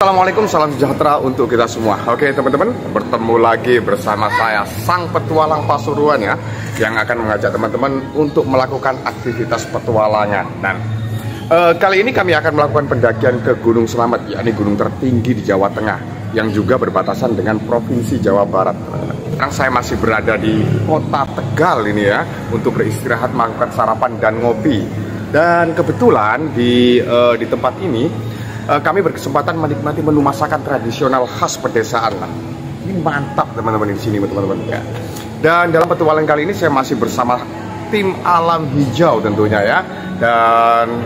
Assalamualaikum, salam sejahtera untuk kita semua. Oke teman-teman, bertemu lagi bersama saya Sang Petualang Pasuruan ya, yang akan mengajak teman-teman untuk melakukan aktivitas petualangan. Dan kali ini kami akan melakukan pendakian ke Gunung Slamet, yakni gunung tertinggi di Jawa Tengah, yang juga berbatasan dengan Provinsi Jawa Barat. Sekarang saya masih berada di kota Tegal ini ya, untuk beristirahat, melakukan sarapan dan ngopi. Dan kebetulan di tempat ini kami berkesempatan menikmati menu masakan tradisional khas pedesaan. Ini mantap teman-teman di sini teman-teman ya. Dan dalam petualangan kali ini saya masih bersama tim Alam Hijau tentunya ya. Dan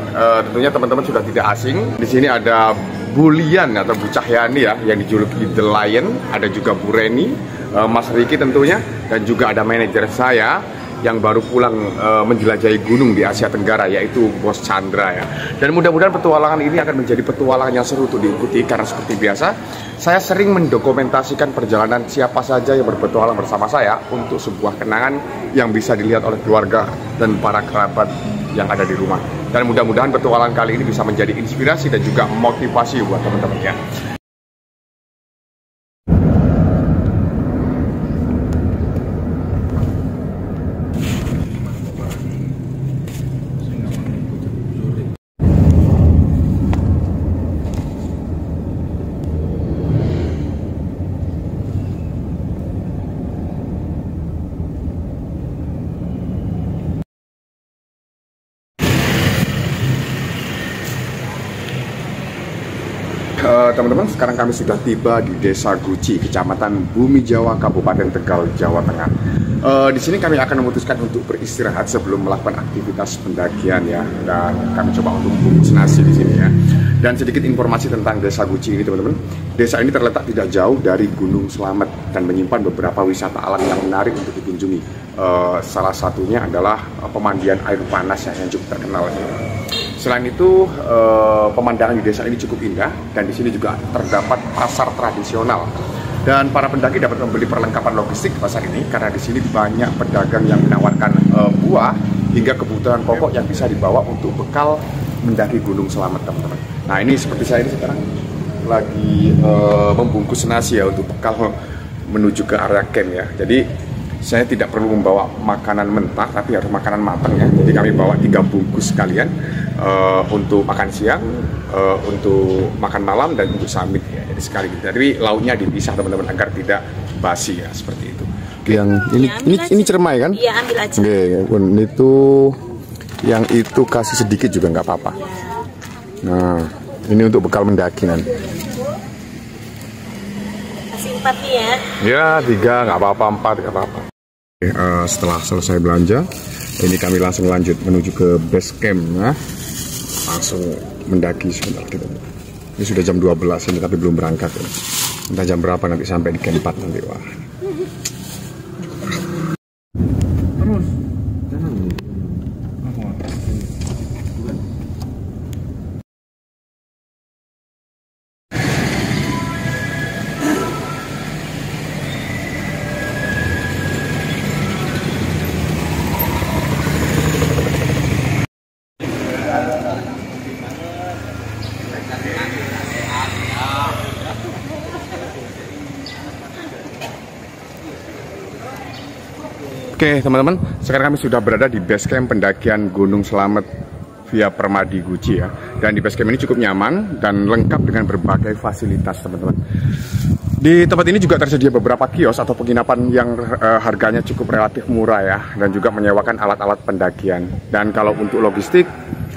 tentunya teman-teman sudah tidak asing. Di sini ada Bu Lian atau Bu Cahyani ya, yang dijuluki The Lion. Ada juga Bu Reni, Mas Riki tentunya, dan juga ada manajer saya yang baru pulang menjelajahi gunung di Asia Tenggara, yaitu Bos Chandra ya. Dan mudah-mudahan petualangan ini akan menjadi petualangan yang seru untuk diikuti, karena seperti biasa saya sering mendokumentasikan perjalanan siapa saja yang berpetualang bersama saya untuk sebuah kenangan yang bisa dilihat oleh keluarga dan para kerabat yang ada di rumah. Dan mudah-mudahan petualangan kali ini bisa menjadi inspirasi dan juga motivasi buat teman-teman ya. Teman-teman, sekarang kami sudah tiba di Desa Guci, Kecamatan Bumi Jawa, Kabupaten Tegal, Jawa Tengah. Di sini kami akan memutuskan untuk beristirahat sebelum melakukan aktivitas pendakian ya. Dan kami coba untuk membungkus nasi di sini ya. Dan sedikit informasi tentang Desa Guci ini teman-teman. Desa ini terletak tidak jauh dari Gunung Slamet dan menyimpan beberapa wisata alam yang menarik untuk dikunjungi. Salah satunya adalah pemandian air panas ya, yang cukup terkenal. Selain itu, pemandangan di desa ini cukup indah, dan di sini juga terdapat pasar tradisional. Dan para pendaki dapat membeli perlengkapan logistik di pasar ini, karena di sini banyak pedagang yang menawarkan buah hingga kebutuhan pokok yang bisa dibawa untuk bekal mendaki Gunung Slamet, teman-teman. Nah, ini seperti saya ini sekarang lagi membungkus nasi ya untuk bekal menuju ke area camp ya. Jadi saya tidak perlu membawa makanan mentah, tapi harus makanan matang ya. Jadi kami bawa 3 bungkus sekalian untuk makan siang, untuk makan malam, dan untuk summit ya. Jadi sekali. Jadi lauknya dipisah teman-teman agar tidak basi ya, seperti itu. Yang ini cermai kan? Iya, ambil aja. Oke, itu yang itu kasih sedikit juga nggak apa-apa. Nah, ini untuk bekal mendaki nanti. Kasih 4 nih ya. Ya, 3 nggak apa-apa, 4 nggak apa-apa. Setelah selesai belanja, ini kami langsung lanjut menuju ke base camp ya. Langsung mendaki sebentar gitu. Ini sudah jam 12 ini tapi belum berangkat ya. Entah jam berapa nanti sampai di camp 4 nanti. Wah. Terus jangan. Oke teman-teman, sekarang kami sudah berada di base camp pendakian Gunung Slamet via Permadi Guci ya. Dan di base camp ini cukup nyaman dan lengkap dengan berbagai fasilitas teman-teman. Di tempat ini juga tersedia beberapa kios atau penginapan yang harganya cukup relatif murah ya, dan juga menyewakan alat-alat pendakian. Dan kalau untuk logistik,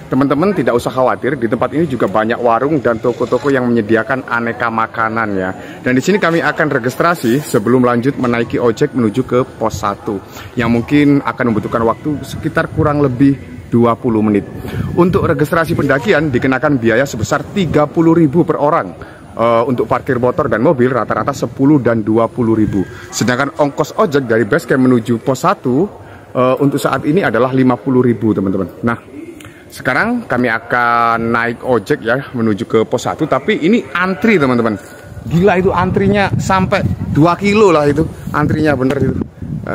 teman-teman tidak usah khawatir, di tempat ini juga banyak warung dan toko-toko yang menyediakan aneka makanan ya. Dan di sini kami akan registrasi sebelum lanjut menaiki ojek menuju ke pos 1 yang mungkin akan membutuhkan waktu sekitar kurang lebih 20 menit. Untuk registrasi pendakian dikenakan biaya sebesar 30.000 per orang. Untuk parkir motor dan mobil rata-rata 10 dan 20.000. Sedangkan ongkos ojek dari base camp menuju pos 1 untuk saat ini adalah 50.000 teman-teman. Nah, sekarang kami akan naik ojek ya menuju ke pos 1, tapi ini antri teman-teman. Gila itu antrinya sampai 2 kilo lah itu. Antrinya bener itu.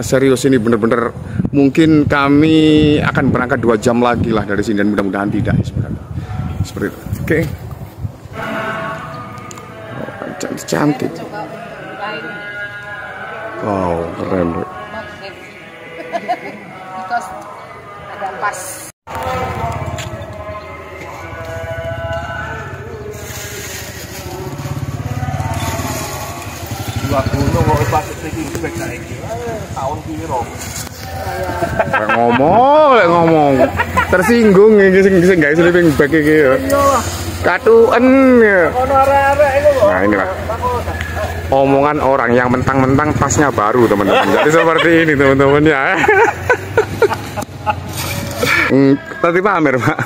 Serius ini bener-bener mungkin kami akan berangkat 2 jam lagi lah dari sini, dan mudah-mudahan tidak sebenarnya. Seperti itu. Oke. cantik. Wow, keren. Because ada pas. Dua gunung kok pas iki wis saiki. Tahun piro? Ngomong. Tersinggung iki sing gawe sleeping bag iki ya. Katuen ya. Ono arek-arek iku kok. Nah, ini Pak. Omongan orang yang mentang-mentang tasnya baru, teman-teman. Jadi seperti ini, teman-teman ya. Tadi pamer, Pak.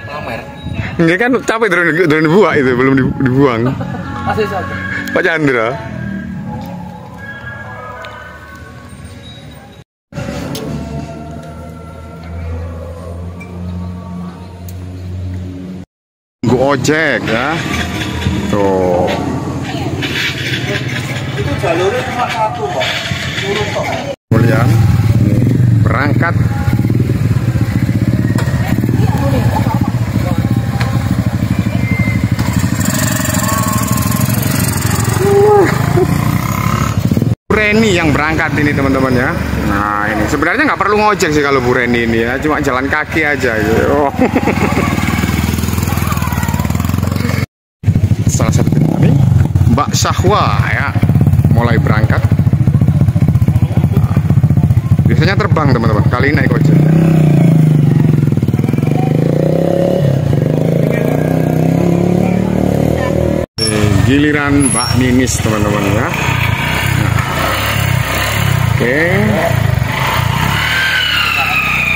Pamer. Ini kan capek drone dibuang itu, belum dibuang. Masih satu. Pak Chandra. Gue ojek ya. Tuh. Itu jalurnya cuma satu kok. Lurus kok. Kemudian berangkat. Bu Reni yang berangkat ini teman-teman ya. Nah ini sebenarnya nggak perlu ngojek sih kalau Bu Reni ini ya, cuma jalan kaki aja gitu. Oh. Salah satu ini Mbak Syahwa ya mulai berangkat. Biasanya terbang teman-teman, kali ini naik ojek. Giliran Mbak Ninis teman-teman ya. Oke.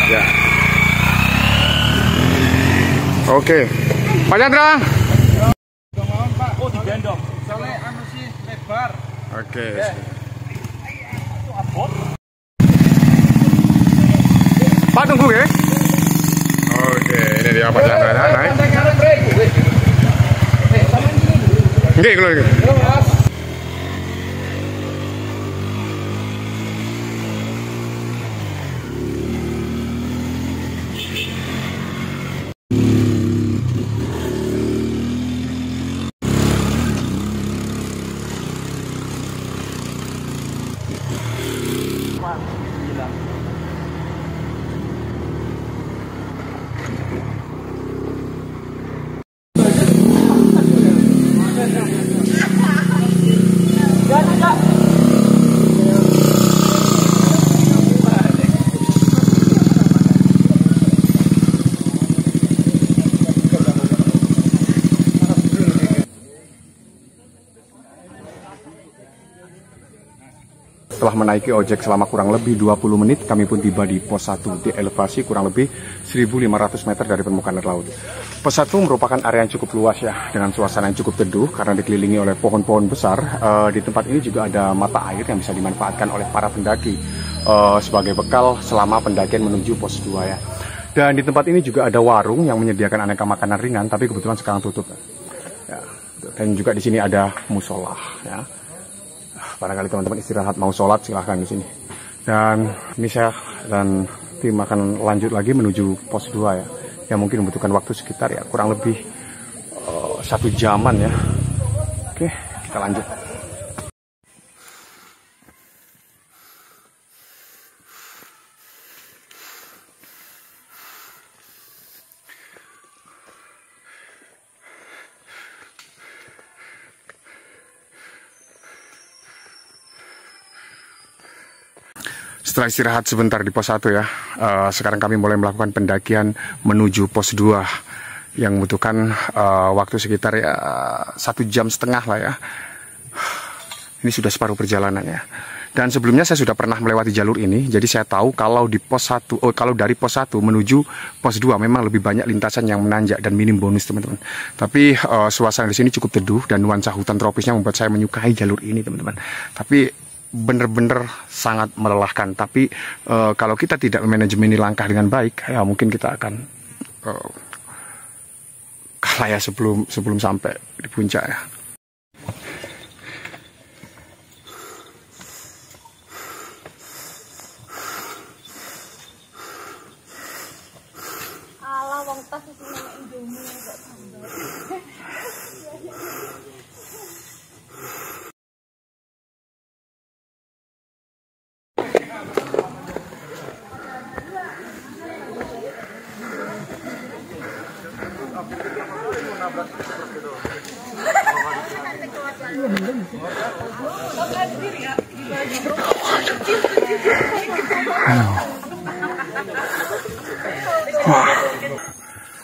Ya. Oke. Pak Chandra. Oh, digendong. Soalnya anu sih lebar. Oke. Pak tunggu ya. Oke, ini dia Pak Chandra naik. Nggih, kalau setelah menaiki ojek selama kurang lebih 20 menit, kami pun tiba di pos 1 di elevasi kurang lebih 1.500 meter dari permukaan air laut. Pos 1 merupakan area yang cukup luas ya, dengan suasana yang cukup teduh karena dikelilingi oleh pohon-pohon besar. Di tempat ini juga ada mata air yang bisa dimanfaatkan oleh para pendaki sebagai bekal selama pendakian menuju pos 2 ya. Dan di tempat ini juga ada warung yang menyediakan aneka makanan ringan, tapi kebetulan sekarang tutup. Ya, dan juga di sini ada musola ya. Barangkali teman-teman istirahat mau sholat silahkan di sini. Dan ini saya dan tim akan lanjut lagi menuju pos 2 ya. Yang mungkin membutuhkan waktu sekitar ya kurang lebih 1 jaman ya. Oke, kita lanjut. Setelah istirahat sebentar di pos 1 ya, sekarang kami mulai melakukan pendakian menuju pos 2 yang membutuhkan waktu sekitar ya 1,5 jam lah ya. Ini sudah separuh perjalanan ya. Dan sebelumnya saya sudah pernah melewati jalur ini, jadi saya tahu kalau di pos 1, kalau dari pos 1 menuju pos 2 memang lebih banyak lintasan yang menanjak dan minim bonus teman-teman. Tapi suasana di sini cukup teduh dan nuansa hutan tropisnya membuat saya menyukai jalur ini teman-teman. Tapi bener-bener sangat melelahkan. Tapi kalau kita tidak manajemen langkah dengan baik, ya mungkin kita akan kalah ya sebelum sampai di puncak ya. Alah wong tas wis nang Indomie kok sambel.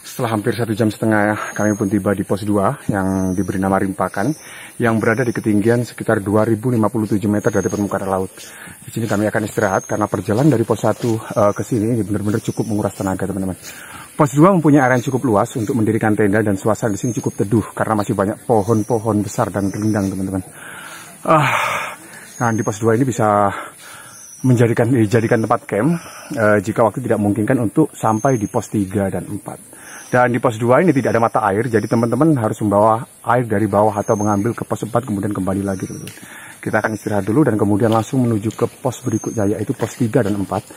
Setelah hampir 1,5 jam ya, kami pun tiba di pos 2 yang diberi nama Rimpakan, yang berada di ketinggian sekitar 2057 meter dari permukaan laut. Di sini kami akan istirahat karena perjalanan dari pos 1 ke sini benar-benar cukup menguras tenaga, teman-teman. Pos 2 mempunyai area yang cukup luas untuk mendirikan tenda dan suasana di sini cukup teduh karena masih banyak pohon-pohon besar dan rindang, teman-teman. Nah, di pos 2 ini bisa dijadikan tempat camp jika waktu tidak memungkinkan untuk sampai di pos 3 dan 4. Dan di pos 2 ini tidak ada mata air, jadi teman-teman harus membawa air dari bawah atau mengambil ke pos 4 kemudian kembali lagi, teman-teman. Kita akan istirahat dulu dan kemudian langsung menuju ke pos berikutnya, yaitu pos 3 dan 4.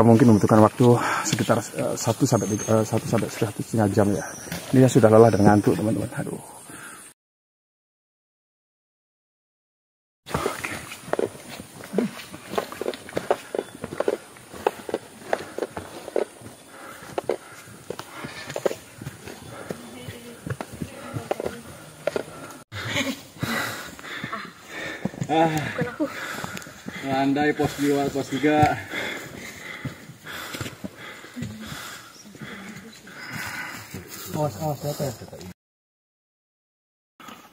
Mungkin membutuhkan waktu sekitar 1 sampai 1,5 jam ya. Ini sudah lelah dan ngantuk, teman-teman. Aduh. Landai pos 2, pos 3.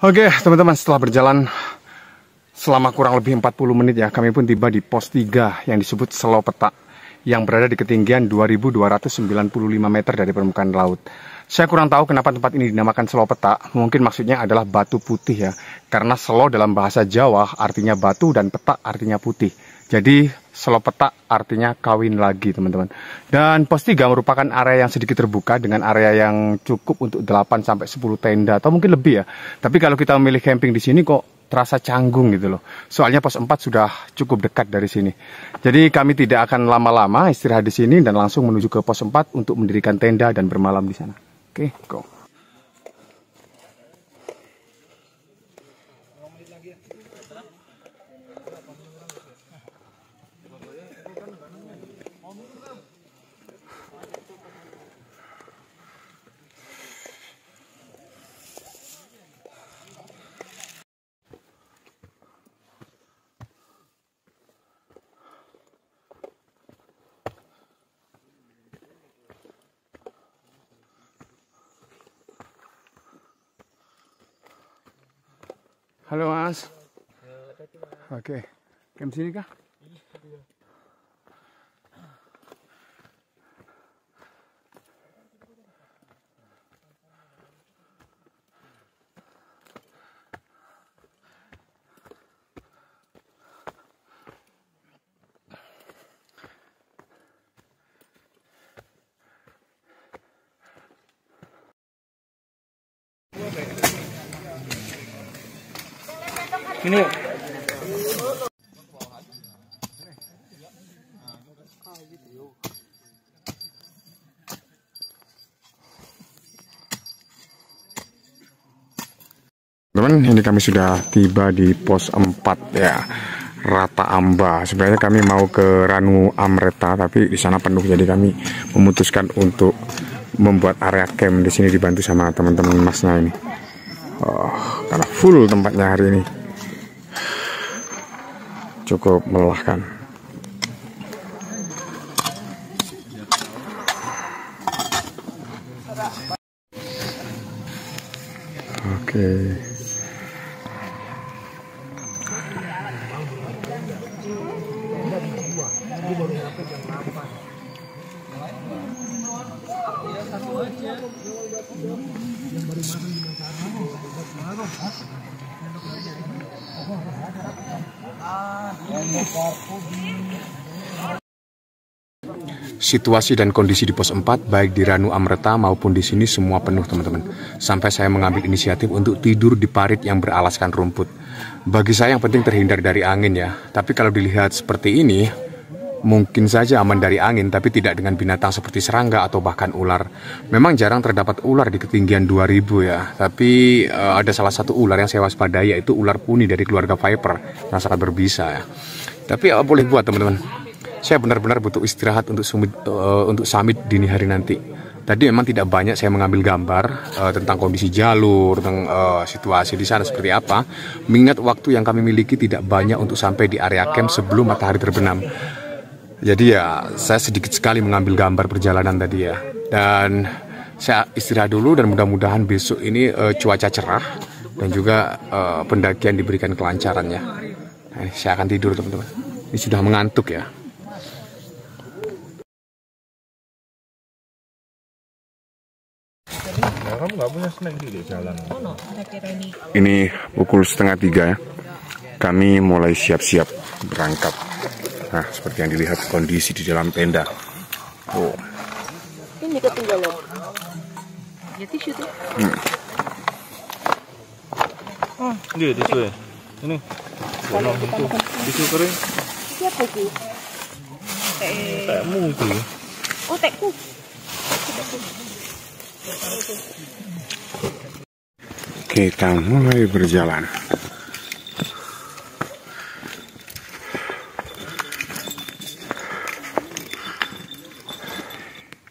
Oke, teman-teman, setelah berjalan selama kurang lebih 40 menit ya, kami pun tiba di pos 3 yang disebut Selo Petak, yang berada di ketinggian 2295 meter dari permukaan laut. Saya kurang tahu kenapa tempat ini dinamakan Selo Petak. Mungkin maksudnya adalah batu putih ya, karena selo dalam bahasa Jawa artinya batu dan petak artinya putih. Jadi Selo Petak artinya kawin lagi, teman-teman. Dan pos 3 merupakan area yang sedikit terbuka dengan area yang cukup untuk 8-10 tenda atau mungkin lebih ya. Tapi kalau kita memilih camping di sini kok terasa canggung gitu loh. Soalnya pos 4 sudah cukup dekat dari sini. Jadi kami tidak akan lama-lama istirahat di sini dan langsung menuju ke pos 4 untuk mendirikan tenda dan bermalam di sana. Oke, go. Halo Mas. Oke, camp sini kah? Ini yuk. Teman-teman, ini kami sudah tiba di pos 4 ya, Rata Amba. Sebenarnya kami mau ke Ranu Amreta, tapi di sana penuh, jadi kami memutuskan untuk membuat area camp di sini dibantu sama teman-teman masnya ini. Karena full tempatnya hari ini, cukup melelahkan. Oke. Situasi dan kondisi di pos 4 baik di Ranu Amreta maupun di sini semua penuh, teman-teman. Sampai saya mengambil inisiatif untuk tidur di parit yang beralaskan rumput. Bagi saya yang penting terhindar dari angin ya. Tapi kalau dilihat seperti ini, mungkin saja aman dari angin, tapi tidak dengan binatang seperti serangga atau bahkan ular. Memang jarang terdapat ular di ketinggian 2000 ya. Tapi ada salah satu ular yang saya waspadai, yaitu ular puni dari keluarga viper yang sangat berbisa ya. Tapi boleh buat, teman-teman. Saya benar-benar butuh istirahat untuk summit dini hari nanti. Tadi memang tidak banyak saya mengambil gambar tentang kondisi jalur, tentang situasi di sana seperti apa. Mengingat waktu yang kami miliki tidak banyak untuk sampai di area camp sebelum matahari terbenam. Jadi ya saya sedikit sekali mengambil gambar perjalanan tadi ya. Dan saya istirahat dulu dan mudah-mudahan besok ini cuaca cerah dan juga pendakian diberikan kelancarannya. Nah, saya akan tidur teman-teman. Ini sudah mengantuk ya. Kamu nggak punya snack di jalan? Ini pukul 2:30 ya. Kami mulai siap-siap berangkat. Nah, seperti yang dilihat kondisi di dalam tenda. Oh. Ini ketinggalan. Ya tisu tuh. Iya, tisu ya. Ini. Tisu kering. Siapa itu? Tekmu itu. Oh, tekku. Kita mulai berjalan.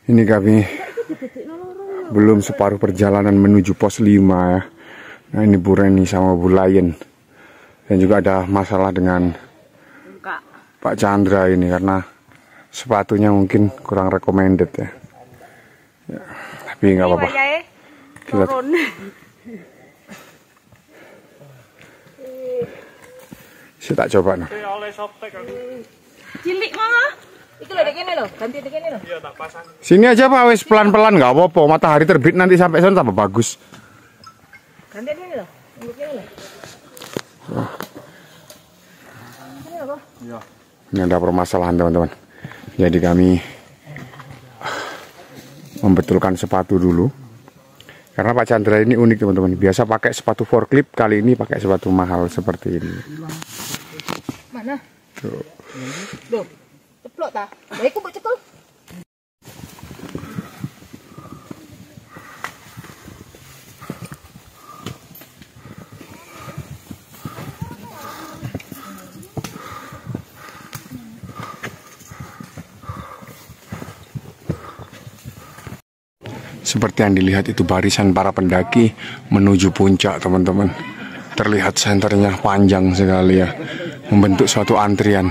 Ini kami belum separuh perjalanan menuju pos 5 ya. Nah, ini Bu Reni sama Bu Layen. Dan juga ada masalah dengan Pak Chandra ini karena sepatunya mungkin kurang recommended ya. Tapi nggak apa-apa. Kita saya tak coba no. Cilik mah. Iki lho dek kene lho, ganti dek kene lho. Iya, tak pasang. Sini aja Pak, wes pelan-pelan nggak apa-apa. Matahari terbit nanti sampai sana tambah bagus. Ganti kene lho. Nunggu kene lho. Kene lho, Iya. Ini ada permasalahan teman-teman. Jadi kami membetulkan sepatu dulu. Karena Pak Chandra ini unik teman-teman. Biasa pakai sepatu forklift, kali ini pakai sepatu mahal seperti ini. Mana? Tuh. Loh. Ceplok ta? Lah iku mbok cekel. Seperti yang dilihat itu barisan para pendaki menuju puncak teman-teman. Terlihat senternya panjang sekali ya. Membentuk suatu antrian.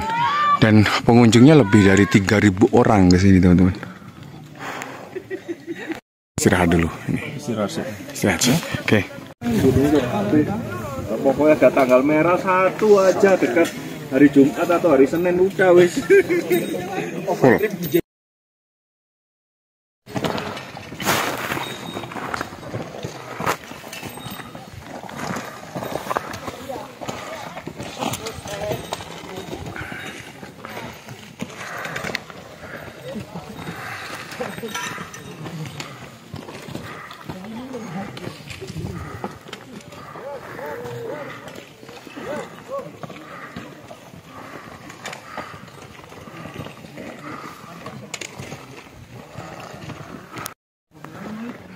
Dan pengunjungnya lebih dari 3.000 orang ke sini teman-teman. Istirahat dulu. Istirahat sih. Oke. Pokoknya ada tanggal merah 1 aja dekat hari Jumat atau hari Senin udah wis. Full.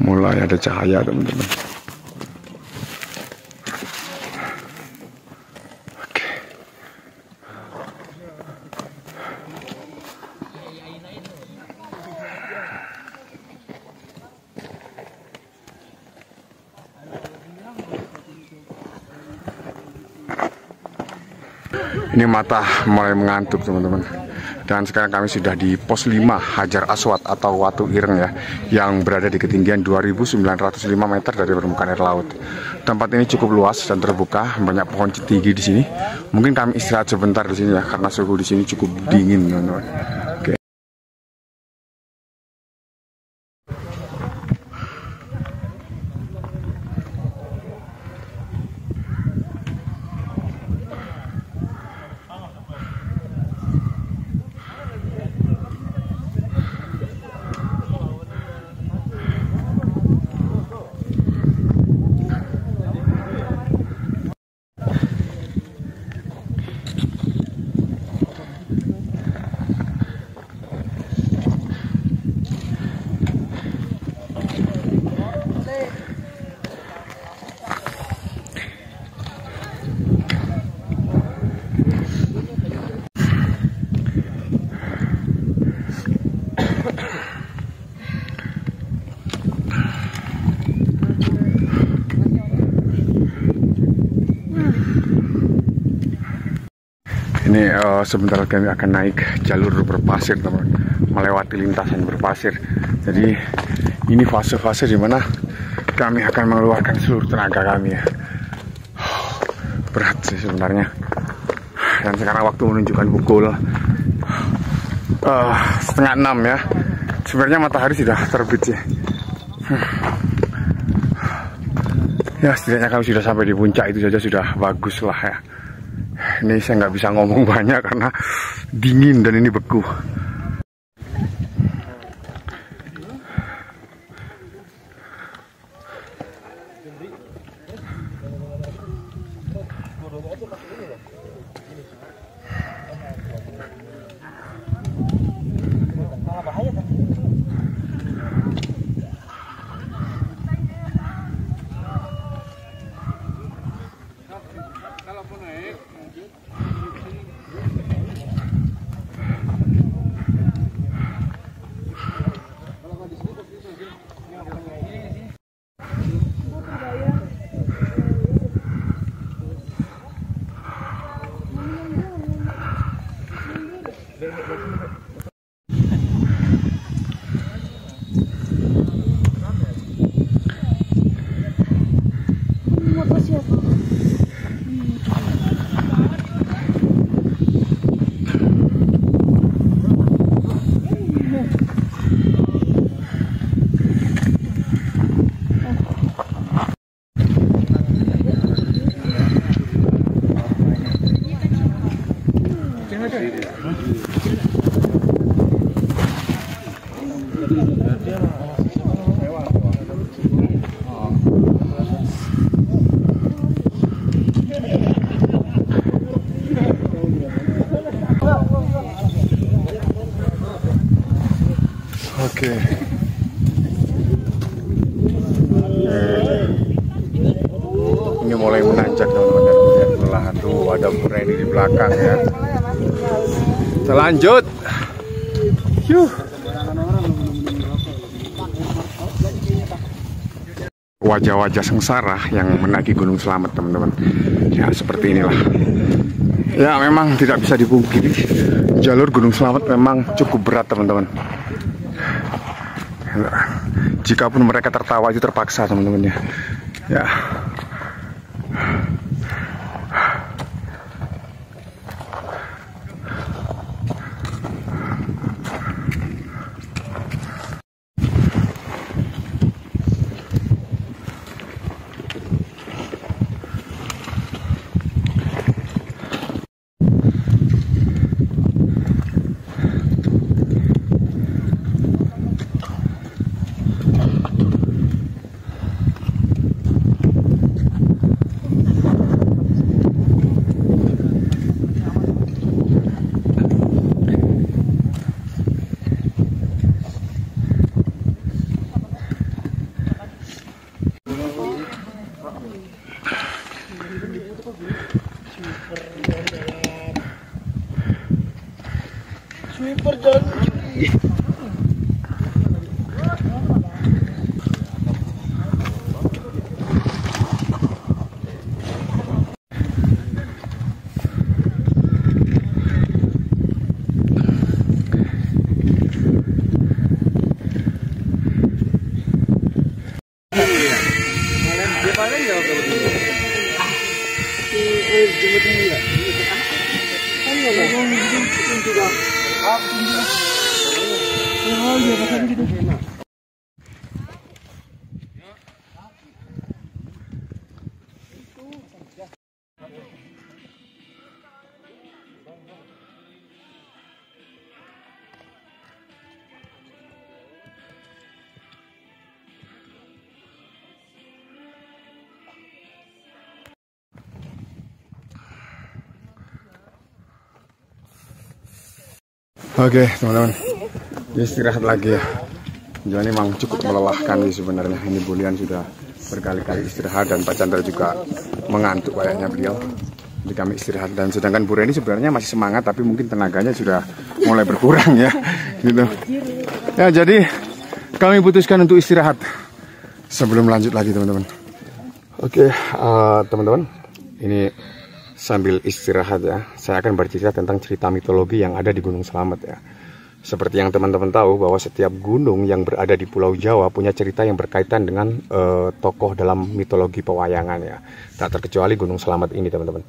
Mulai ada cahaya teman-teman. Oke. Ini mata mulai mengantuk teman-teman. Dan sekarang kami sudah di pos 5 Hajar Aswad atau Watu Ireng ya, yang berada di ketinggian 2.905 meter dari permukaan air laut. Tempat ini cukup luas dan terbuka, banyak pohon tinggi di sini. Mungkin kami istirahat sebentar di sini ya, karena suhu di sini cukup dingin teman-teman. Oke. sebentar lagi kami akan naik jalur berpasir, teman, melewati lintasan berpasir. Jadi ini fase-fase dimana kami akan mengeluarkan seluruh tenaga kami ya. Berat sih sebenarnya. Dan sekarang waktu menunjukkan pukul 5:30 ya. Sebenarnya matahari sudah terbit sih. Ya setidaknya kami sudah sampai di puncak, itu saja sudah bagus lah ya. Ini saya nggak bisa ngomong banyak karena dingin dan ini beku. Oke. Ini mulai menanjak teman-teman. Lihat perlahan tuh ada Bureni di belakang ya. Kita lanjut. Yuh. Wajah-wajah sengsara yang mendaki Gunung Slamet teman-teman. Ya seperti inilah. Ya memang tidak bisa dipungkiri, jalur Gunung Slamet memang cukup berat teman-teman. Jikapun mereka tertawa itu terpaksa teman-teman ya. Ya. Sweeper dan Oke teman-teman, istirahat lagi ya. Jadi memang cukup melelahkan sih sebenarnya. Ini Bulian sudah berkali-kali istirahat dan Pak Chandra juga mengantuk kayaknya beliau. Jadi kami istirahat, dan sedangkan Bu Reni sebenarnya masih semangat tapi mungkin tenaganya sudah mulai berkurang ya. Gitu. Ya jadi kami putuskan untuk istirahat sebelum lanjut lagi teman-teman. Oke teman-teman, ini sambil istirahat ya, saya akan bercerita tentang cerita mitologi yang ada di Gunung Slamet ya. Seperti yang teman-teman tahu bahwa setiap gunung yang berada di Pulau Jawa punya cerita yang berkaitan dengan tokoh dalam mitologi pewayangan ya. Tak terkecuali Gunung Slamet ini teman-teman.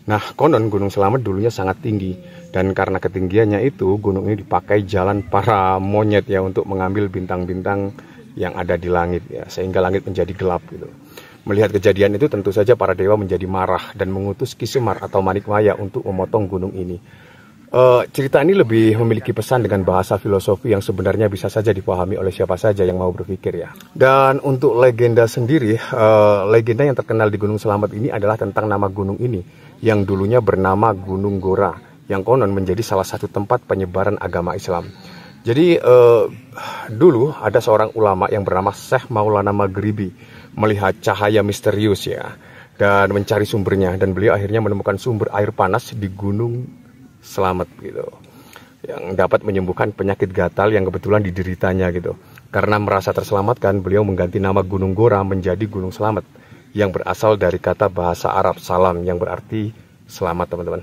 Nah, konon Gunung Slamet dulunya sangat tinggi, dan karena ketinggiannya itu gunung ini dipakai jalan para monyet ya untuk mengambil bintang-bintang yang ada di langit ya, sehingga langit menjadi gelap gitu. Melihat kejadian itu tentu saja para dewa menjadi marah dan mengutus Ki Semar atau Manikmaya untuk memotong gunung ini. Cerita ini lebih memiliki pesan dengan bahasa filosofi yang sebenarnya bisa saja dipahami oleh siapa saja yang mau berpikir ya. Dan untuk legenda sendiri, legenda yang terkenal di Gunung Slamet ini adalah tentang nama gunung ini yang dulunya bernama Gunung Gora, yang konon menjadi salah satu tempat penyebaran agama Islam. Jadi dulu ada seorang ulama yang bernama Syekh Maulana Maghribi melihat cahaya misterius ya, dan mencari sumbernya, dan beliau akhirnya menemukan sumber air panas di Gunung Slamet gitu, yang dapat menyembuhkan penyakit gatal yang kebetulan dideritanya gitu. Karena merasa terselamatkan, beliau mengganti nama Gunung Gora menjadi Gunung Slamet, yang berasal dari kata bahasa Arab salam yang berarti selamat teman-teman.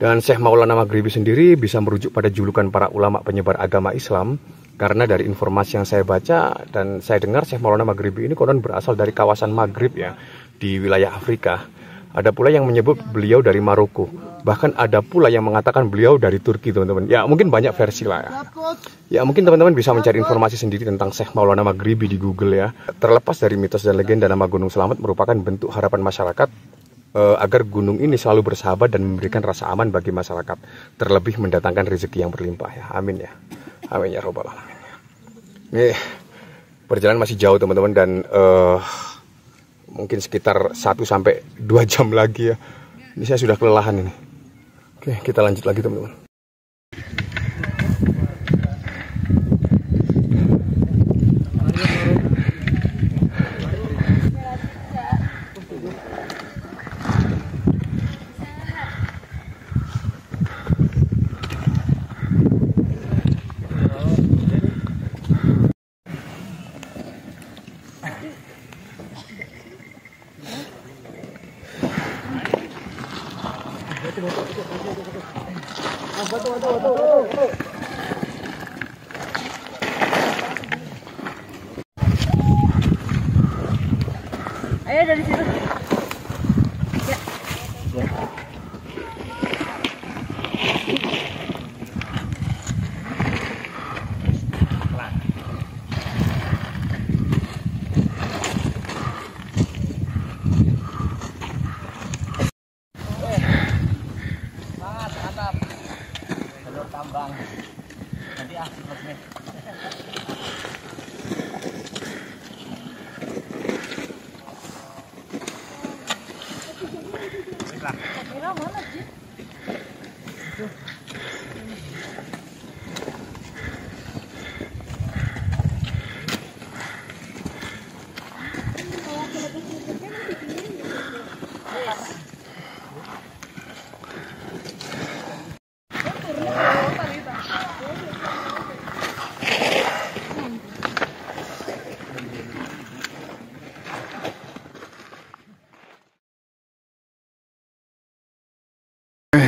Dan Syekh Maulana Maghribi sendiri bisa merujuk pada julukan para ulama penyebar agama Islam, karena dari informasi yang saya baca dan saya dengar, Syekh Maulana Maghribi ini konon berasal dari kawasan Maghrib ya, di wilayah Afrika. Ada pula yang menyebut beliau dari Maroko. Bahkan ada pula yang mengatakan beliau dari Turki teman-teman. Ya mungkin banyak versi lah ya. Ya mungkin teman-teman bisa mencari informasi sendiri tentang Syekh Maulana Maghribi di Google ya. Terlepas dari mitos dan legenda, nama Gunung Slamet merupakan bentuk harapan masyarakat agar gunung ini selalu bersahabat dan memberikan rasa aman bagi masyarakat. Terlebih mendatangkan rezeki yang berlimpah ya. Amin ya. Amin ya robbal alamin. Nih, perjalanan masih jauh teman-teman, dan mungkin sekitar 1-2 jam lagi ya. Ini saya sudah kelelahan ini. Oke, kita lanjut lagi teman-teman. Ayo dari situ. Ya. Mantap. Jalur tambang. Nanti asik nih.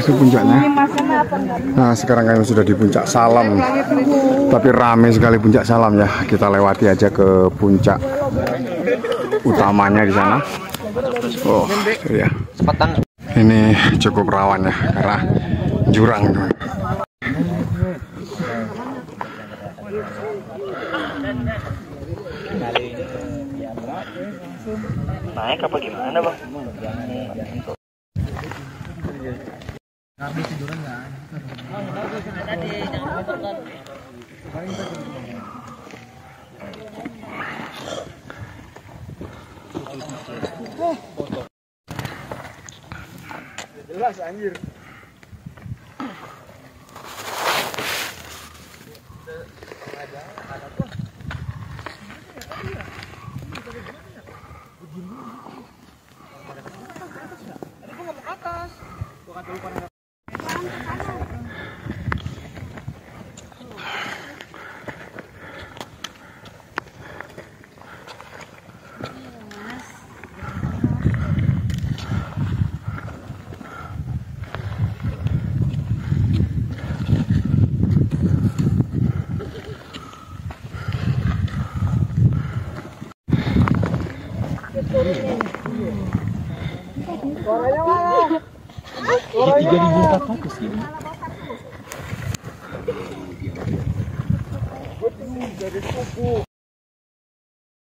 Itu puncaknya. Nah, sekarang kami sudah di puncak Salam, tapi ramai sekali puncak Salam ya. Kita lewati aja ke puncak utamanya di sana. Oh iya, ini cukup rawan ya karena jurang. Naik apa gimana bang? Habis tiduran nggak? Ada di jelas anjir.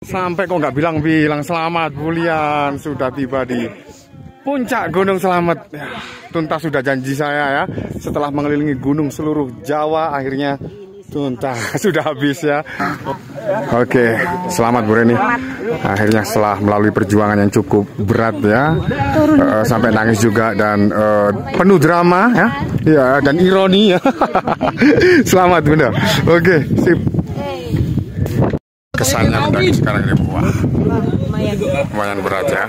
Sampai kok nggak bilang-bilang. Selamat Bulian sudah tiba di puncak Gunung Slamet. Ya, tuntas sudah janji saya ya. Setelah mengelilingi gunung seluruh Jawa, akhirnya tuntas sudah habis ya. Oke, selamat Bu Reni. Akhirnya setelah melalui perjuangan yang cukup berat ya, sampai nangis juga dan penuh drama ya, ya dan ironi ya. Selamat Bunda. Oke, sip. Kesannya mendaki sekarang ini wah, lumayan berat ya.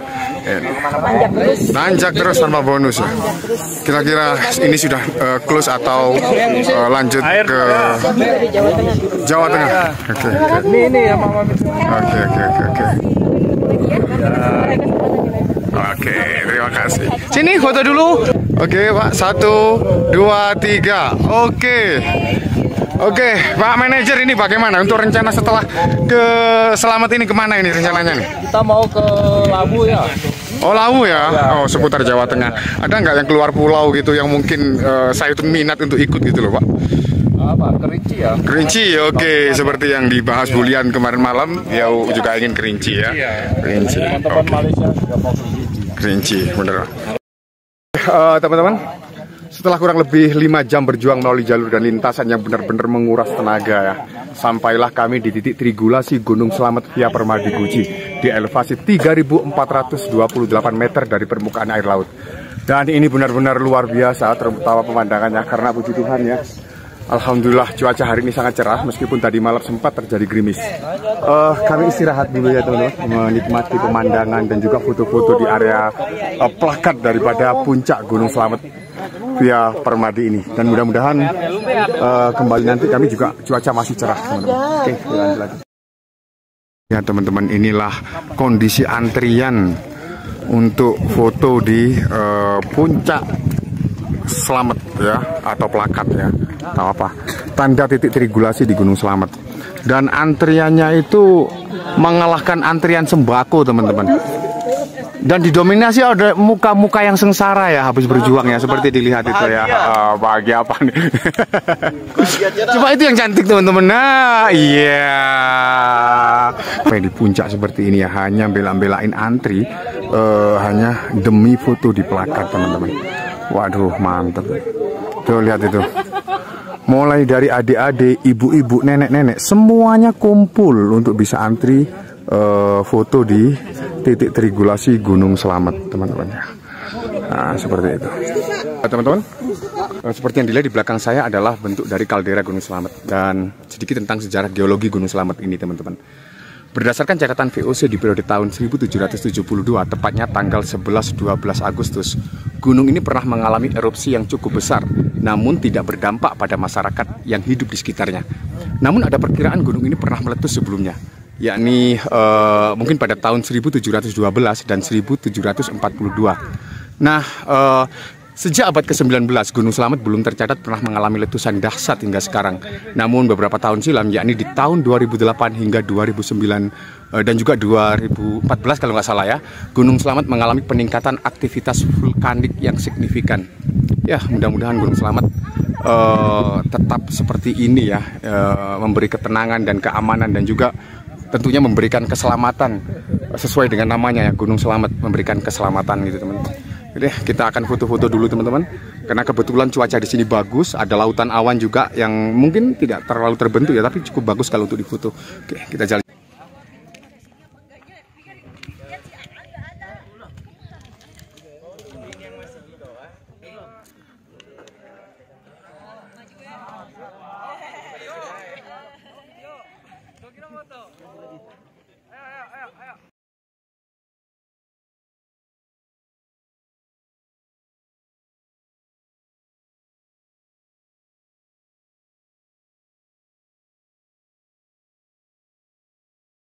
Nanjak terus tanpa bonus ya. Kira-kira ini sudah close atau lanjut ke Jawa Tengah? Oke. Oke, terima kasih. Sini foto dulu. Oke Pak, 1, 2, 3. Oke, Pak Manajer, ini bagaimana untuk rencana setelah ke Slamet ini, kemana ini rencananya nih? Kita mau ke Lawu ya. Oh Lawu ya? Oh seputar Jawa Tengah. Ada nggak yang keluar pulau gitu yang mungkin saya itu minat untuk ikut gitu loh Pak? Apa? Kerinci ya? Kerinci, oke. Seperti yang dibahas Bulian kemarin malam, ya juga ingin Kerinci ya? Kerinci. Teman-teman Malaysia juga mau Kerinci, bener. Teman-teman, setelah kurang lebih 5 jam berjuang melalui jalur dan lintasan yang benar-benar menguras tenaga ya, sampailah kami di titik trigulasi Gunung Slamet via Permadi Guci di elevasi 3.428 meter dari permukaan air laut. Dan ini benar-benar luar biasa, terutama pemandangannya karena puji Tuhan ya. Alhamdulillah cuaca hari ini sangat cerah meskipun tadi malam sempat terjadi gerimis. Kami istirahat dulu ya teman-teman, menikmati pemandangan dan juga foto-foto di area plakat daripada puncak Gunung Slamet via Permadi ini. Dan mudah-mudahan kembali nanti kami juga cuaca masih cerah teman-teman. Oke, lanjut lagi. Ya teman-teman, inilah kondisi antrian untuk foto di puncak Slamet ya, atau plakat ya, tahu apa, tanda titik trigulasi di Gunung Slamet. Dan antriannya itu mengalahkan antrian sembako teman-teman. Dan didominasi ada muka-muka yang sengsara ya, habis berjuang ya, seperti dilihat itu ya. Bahagia apa nih? Coba itu yang cantik teman-teman. Nah iya, di puncak seperti ini ya, hanya bela-belain antri hanya demi foto di plakat teman-teman. Waduh mantep. Tuh lihat itu. Mulai dari adik-adik, ibu-ibu, nenek-nenek, semuanya kumpul untuk bisa antri foto di titik trigulasi Gunung Slamet teman-teman ya. Nah seperti itu teman-teman. Seperti yang dilihat di belakang saya adalah bentuk dari kaldera Gunung Slamet. Dan sedikit tentang sejarah geologi Gunung Slamet ini teman-teman. Berdasarkan catatan VOC di periode tahun 1772, tepatnya tanggal 11-12 Agustus, gunung ini pernah mengalami erupsi yang cukup besar, namun tidak berdampak pada masyarakat yang hidup di sekitarnya. Namun ada perkiraan gunung ini pernah meletus sebelumnya, yakni mungkin pada tahun 1712 dan 1742. Nah, sejak abad ke-19, Gunung Slamet belum tercatat pernah mengalami letusan dahsyat hingga sekarang. Namun beberapa tahun silam, yakni di tahun 2008 hingga 2009 dan juga 2014 kalau nggak salah ya, Gunung Slamet mengalami peningkatan aktivitas vulkanik yang signifikan. Ya, mudah-mudahan Gunung Slamet tetap seperti ini ya, memberi ketenangan dan keamanan dan juga tentunya memberikan keselamatan sesuai dengan namanya ya, Gunung Slamet, memberikan keselamatan gitu teman-teman. Jadi kita akan foto-foto dulu teman-teman, karena kebetulan cuaca di sini bagus, ada lautan awan juga yang mungkin tidak terlalu terbentuk ya, tapi cukup bagus kalau untuk difoto. Oke, kita jalan.